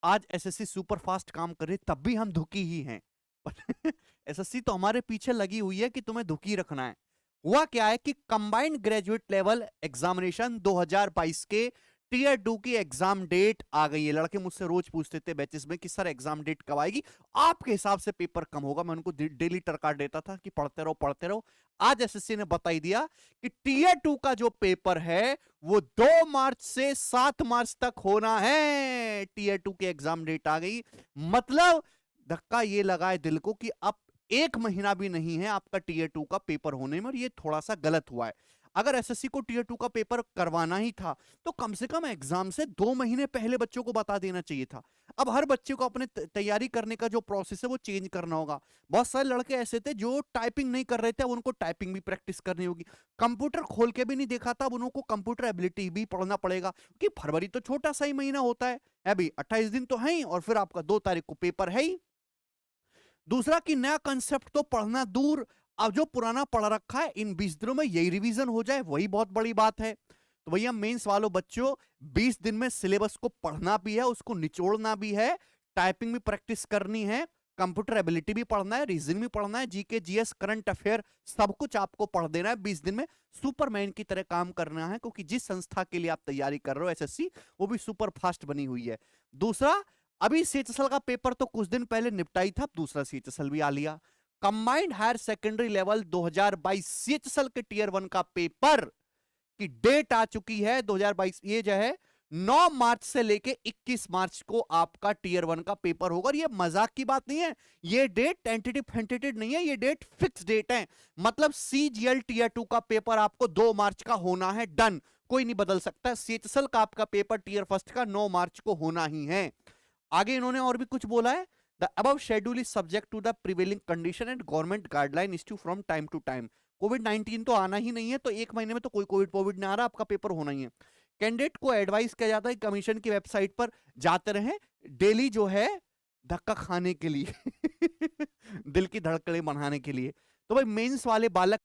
आज SSC super fast काम करे तब भी हम दुखी ही हैं। एसएससी तो हमारे पीछे लगी हुई है कि तुम्हें दुखी रखना है। हुआ क्या है कि कंबाइंड ग्रेजुएट लेवल एग्जामिनेशन 2022 के टीयर 2 की एग्जाम डेट आ गई है। लड़के मुझसे रोज पूछते थे बैचेस में कि सर एग्जाम डेट कब आएगी, आपके हिसाब से पेपर कम होगा। मैं उनको डेली टरकार देता था कि पढ़ते रहो पढ़ते रहो। आज एसएससी ने बता ही दिया कि टीयर 2 का जो पेपर है वो 2 मार्च से 7 मार्च तक होना है। टीयर 2 की एग्जाम डेट आ गई, मतलब धक्का ये लगा है दिल को कि अब 1 महीना भी नहीं है आपका टीयर 2 का पेपर होने में, और ये थोड़ा सा गलत हुआ है। अगर एसएससी को टीयर 2 का पेपर करवाना ही था तो कम से कम एग्जाम से 2 महीने पहले बच्चों को बता देना चाहिए था। अब हर बच्चे को अपने तैयारी करने का जो प्रोसेस है वो चेंज करना होगा। बहुत सारे लड़के ऐसे थे जो टाइपिंग नहीं कर रहे थे, अब उनको टाइपिंग भी प्रैक्टिस करनी होगी। कंप्यूटर खोल के भी नहीं देखा था, अब उनको कंप्यूटर एबिलिटी भी पढ़ना पड़ेगा, क्योंकि फरवरी तो छोटा सा ही महीना होता है अभी 28 दिन तो है ही, और फिर आपका 2 तारीख को पेपर है ही। दूसरा कि नया कंसेप्ट तो पढ़ना दूर, अब जो पुराना पढ़ रखा है इन 20 दिनों में यही रिवीजन हो जाए वही बहुत बड़ी बात है। तो भैया मेंस वालों बच्चों, 20 दिन में सिलेबस को पढ़ना भी है, उसको निचोड़ना भी है, टाइपिंग भी प्रैक्टिस करनी है, कंप्यूटर एबिलिटी भी पढ़ना है, रीजनिंग भी पढ़ना है, जीके जीएस करंट अफेयर सब कुछ आपको पढ़ देना है 20 दिन में। सुपरमैन की तरह काम करना है, क्योंकि जिस संस्था के लिए आप तैयारी कर रहे हो एसएससी, वो भी सुपर फास्ट बनी हुई है। दूसरा, अभी सीएचएसएल का पेपर तो कुछ दिन पहले निपटाई था, दूसरा सीएचएसएल भी आ लिया। Combined higher secondary level 2022 CHSL के टीयर 1 का पेपर की डेट आ चुकी है 2022। ये जो है 9 मार्च से लेके 21 मार्च को आपका टीयर 1 का पेपर होगा, और ये मजाक की बात नहीं है। ये डेट टेंटेटिव फेंटेटिव नहीं है, ये डेट फिक्स डेट है। मतलब सीजीएल टीयर 2 का पेपर आपको 2 मार्च का होना है, डन, कोई नहीं बदल सकता। सीएचएसएल का आपका पेपर टीयर फर्स्ट का 9 मार्च को होना ही है। आगे इन्होंने और भी कुछ बोला है, the above schedule is subject to the prevailing condition and government guideline issue from time to time. COVID तो आना ही नहीं है, तो 1 महीने में तो कोई कोविड नहीं आ रहा, आपका पेपर होना ही है। कैंडिडेट को एडवाइस किया जाता है कमीशन की वेबसाइट पर जाते रहें डेली, जो है धक्का खाने के लिए दिल की धड़कनें बढ़ाने के लिए। तो भाई मेंस वाले बालक